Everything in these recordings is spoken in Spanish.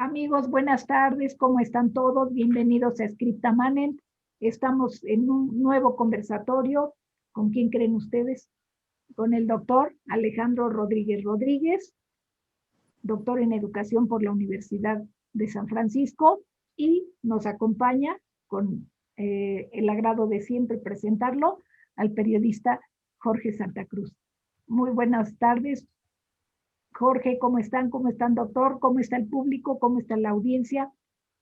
Amigos, buenas tardes, ¿cómo están todos? Bienvenidos a Scriptamanen. Estamos en un nuevo conversatorio. ¿Con quién creen ustedes? Con el doctor Alejandro Rodríguez Rodríguez, doctor en educación por la Universidad de San Francisco, y nos acompaña con el agrado de siempre presentarlo al periodista Jorge Santa Cruz. Muy buenas tardes, Jorge, ¿cómo están? ¿Cómo están, doctor? ¿Cómo está el público? ¿Cómo está la audiencia?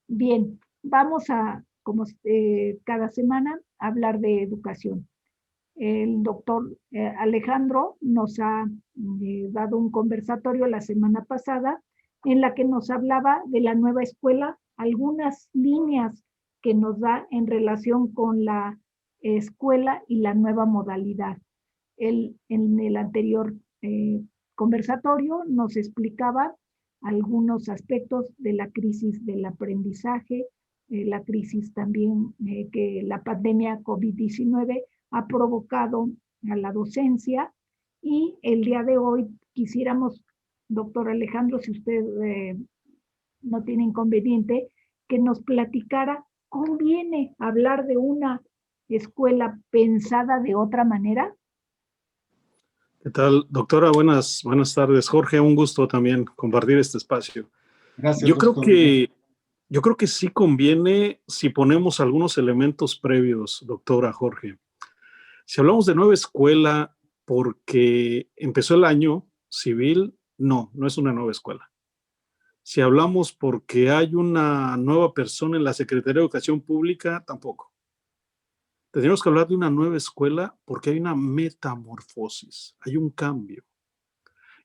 Bien, vamos a, como cada semana, hablar de educación. El doctor Alejandro nos ha dado un conversatorio la semana pasada en la que nos hablaba de la nueva escuela, algunas líneas que nos da en relación con la escuela y la nueva modalidad. Él, en el anterior conversatorio nos explicaba algunos aspectos de la crisis del aprendizaje, la crisis también que la pandemia COVID-19 ha provocado a la docencia, y el día de hoy quisiéramos, doctor Alejandro, si usted no tiene inconveniente, que nos platicara, ¿conviene hablar de una escuela pensada de otra manera? ¿Qué tal, doctora? Buenas tardes. Jorge, un gusto también compartir este espacio. Gracias, Yo creo que sí conviene si ponemos algunos elementos previos, doctora Jorge. Si hablamos de nueva escuela porque empezó el año civil, no es una nueva escuela. Si hablamos porque hay una nueva persona en la Secretaría de Educación Pública, tampoco. Tendríamos que hablar de una nueva escuela porque hay una metamorfosis, hay un cambio.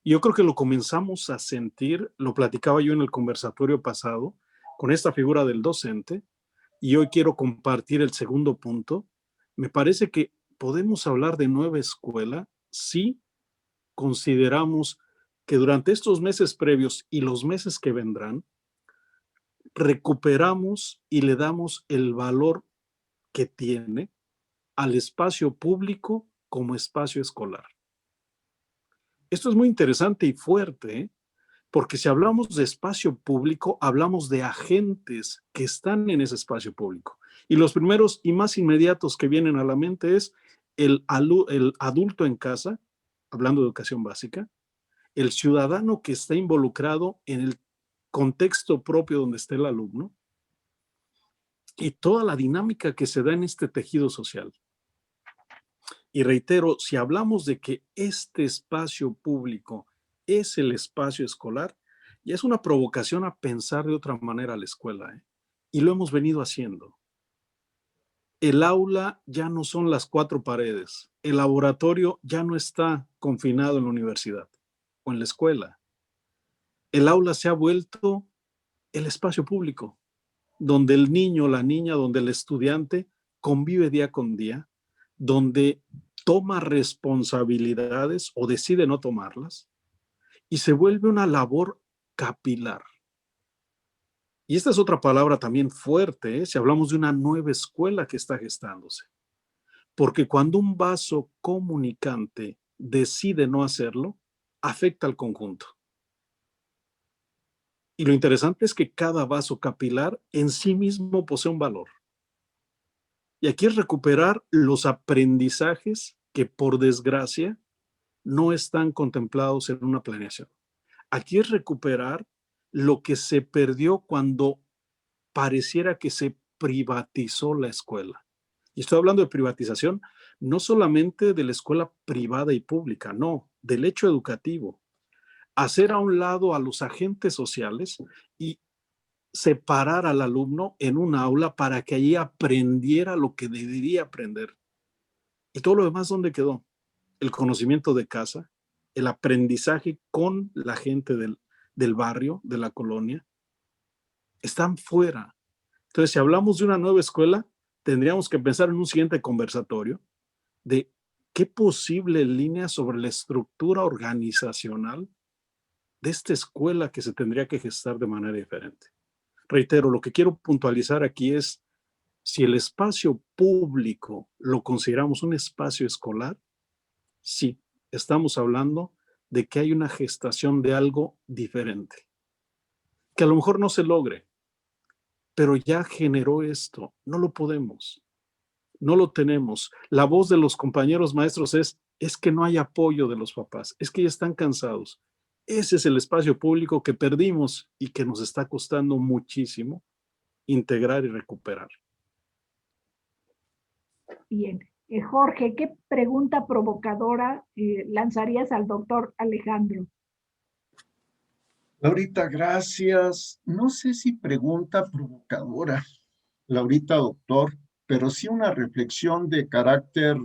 Y yo creo que lo comenzamos a sentir, lo platicaba yo en el conversatorio pasado, con esta figura del docente, y hoy quiero compartir el segundo punto. Me parece que podemos hablar de nueva escuela si consideramos que durante estos meses previos y los meses que vendrán, recuperamos y le damos el valor que tiene al espacio público como espacio escolar. Esto es muy interesante y fuerte, ¿eh? Porque si hablamos de espacio público, hablamos de agentes que están en ese espacio público. Y los primeros y más inmediatos que vienen a la mente es el adulto en casa, hablando de educación básica, el ciudadano que está involucrado en el contexto propio donde está el alumno, y toda la dinámica que se da en este tejido social. Y reitero, si hablamos de que este espacio público es el espacio escolar, ya es una provocación a pensar de otra manera la escuela, ¿eh? Y lo hemos venido haciendo. El aula ya no son las cuatro paredes, el laboratorio ya no está confinado en la universidad o en la escuela. El aula se ha vuelto el espacio público, donde el niño, la niña, donde el estudiante convive día con día, donde toma responsabilidades o decide no tomarlas, y se vuelve una labor capilar. Y esta es otra palabra también fuerte, ¿eh? Si hablamos de una nueva escuela que está gestándose. Porque cuando un vaso comunicante decide no hacerlo, afecta al conjunto. Y lo interesante es que cada vaso capilar en sí mismo posee un valor. Y aquí es recuperar los aprendizajes que, por desgracia, no están contemplados en una planeación. Aquí es recuperar lo que se perdió cuando pareciera que se privatizó la escuela. Y estoy hablando de privatización no solamente de la escuela privada y pública, no, del hecho educativo. Hacer a un lado a los agentes sociales y separar al alumno en un aula para que allí aprendiera lo que debería aprender. Y todo lo demás, ¿dónde quedó? El conocimiento de casa, el aprendizaje con la gente del barrio, de la colonia, están fuera. Entonces, si hablamos de una nueva escuela, tendríamos que pensar en un siguiente conversatorio de qué posible línea sobre la estructura organizacional de esta escuela que se tendría que gestar de manera diferente. Reitero, lo que quiero puntualizar aquí es, si el espacio público lo consideramos un espacio escolar, sí, estamos hablando de que hay una gestación de algo diferente. que a lo mejor no se logre, pero ya generó esto. No lo podemos, no lo tenemos. La voz de los compañeros maestros es que no hay apoyo de los papás, es que ya están cansados. Ese es el espacio público que perdimos y que nos está costando muchísimo integrar y recuperar. Bien. Jorge, ¿qué pregunta provocadora lanzarías al doctor Alejandro? Laurita, gracias. No sé si pregunta provocadora, Laurita, doctor, pero sí una reflexión de carácter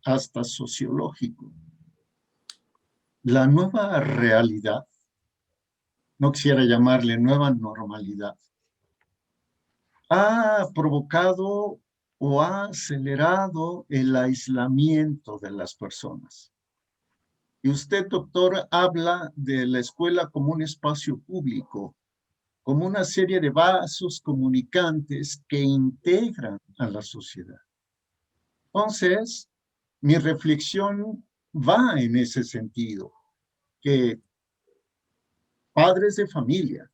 hasta sociológico. La nueva realidad, no quisiera llamarle nueva normalidad, ha provocado o ha acelerado el aislamiento de las personas. Y usted, doctor, habla de la escuela como un espacio público, como una serie de vasos comunicantes que integran a la sociedad. Entonces, mi reflexión va en ese sentido, que padres de familia,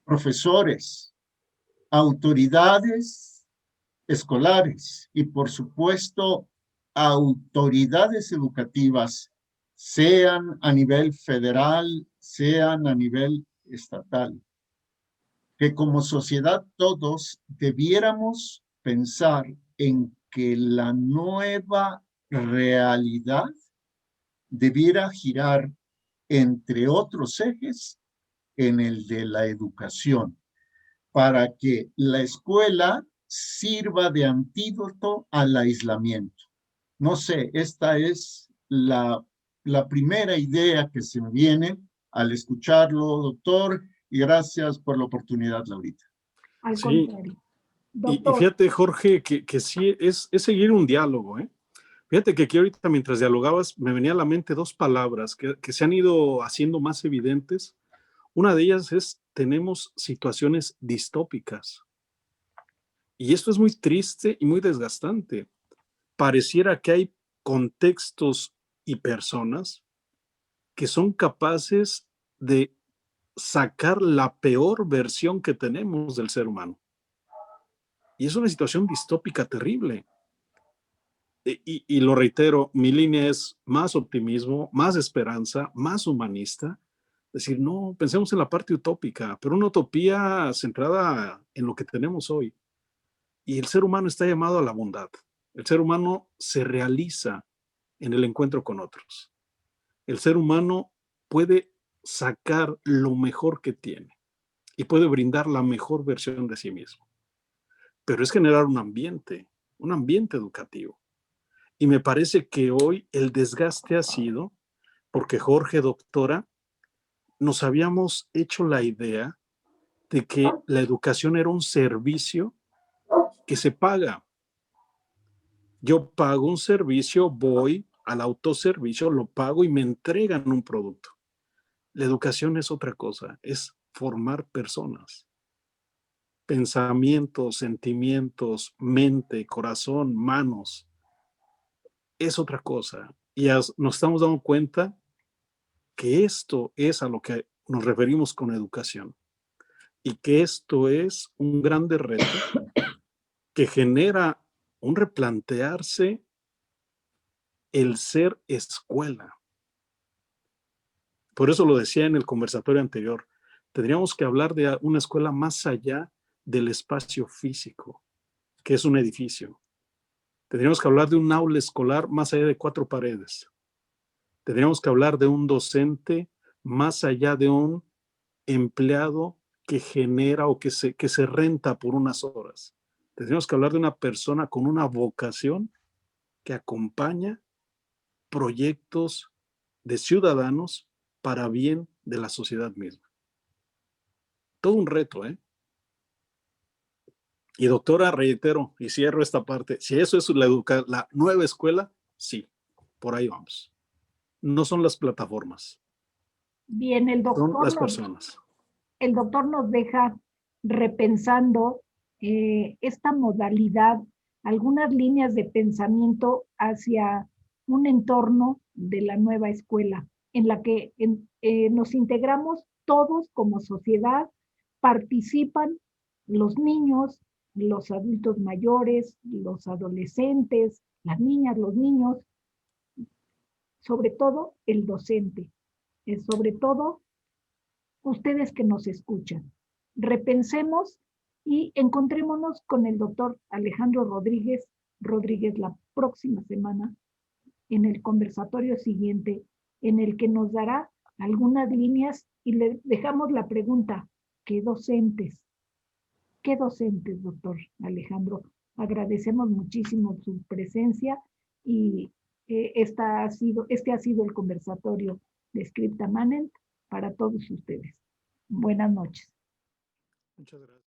profesores, autoridades escolares y, por supuesto, autoridades educativas, sean a nivel federal, sean a nivel estatal, que como sociedad todos debiéramos pensar en que la nueva realidad debiera girar, entre otros ejes, en el de la educación, para que la escuela sirva de antídoto al aislamiento. No sé, esta es la primera idea que se me viene al escucharlo, doctor, y gracias por la oportunidad, Laurita. Al Sí. contrario. Y fíjate, Jorge, que sí es seguir un diálogo, ¿eh? Fíjate que aquí ahorita mientras dialogabas me venía a la mente dos palabras que se han ido haciendo más evidentes. Una de ellas es, tenemos situaciones distópicas. Y esto es muy triste y muy desgastante. Pareciera que hay contextos y personas que son capaces de sacar la peor versión que tenemos del ser humano. Y es una situación distópica terrible. Y lo reitero, mi línea es más optimismo, más esperanza, más humanista. Decir, no, pensemos en la parte utópica, pero una utopía centrada en lo que tenemos hoy. Y el ser humano está llamado a la bondad. El ser humano se realiza en el encuentro con otros. El ser humano puede sacar lo mejor que tiene y puede brindar la mejor versión de sí mismo. Pero es generar un ambiente educativo. Y me parece que hoy el desgaste ha sido porque Jorge, doctora, nos habíamos hecho la idea de que la educación era un servicio que se paga. Yo pago un servicio, voy al autoservicio, lo pago y me entregan un producto. La educación es otra cosa, es formar personas. Pensamientos, sentimientos, mente, corazón, manos. Es otra cosa. Y nos estamos dando cuenta que esto es a lo que nos referimos con educación y que esto es un grande reto que genera un replantearse el ser escuela. Por eso lo decía en el conversatorio anterior, tendríamos que hablar de una escuela más allá del espacio físico, que es un edificio. Tendríamos que hablar de un aula escolar más allá de 4 paredes. Tendríamos que hablar de un docente más allá de un empleado que genera o que se renta por unas horas. Tendríamos que hablar de una persona con una vocación que acompaña proyectos de ciudadanos para bien de la sociedad misma. Todo un reto, ¿eh? Y doctora, reitero y cierro esta parte, si eso es la nueva escuela, sí, por ahí vamos. No son las plataformas. Bien, son las personas. El doctor nos deja repensando esta modalidad, algunas líneas de pensamiento hacia un entorno de la nueva escuela. en la que nos integramos todos como sociedad, participan los niños, los adultos mayores, los adolescentes, las niñas, los niños, sobre todo el docente, sobre todo ustedes que nos escuchan. Repensemos y encontrémonos con el doctor Alejandro Rodríguez la próxima semana en el conversatorio siguiente, en el que nos dará algunas líneas y le dejamos la pregunta, ¿qué docentes? ¿Qué docentes, doctor Alejandro? Agradecemos muchísimo su presencia y este ha sido el conversatorio de Scripta Manent para todos ustedes. Buenas noches. Muchas gracias.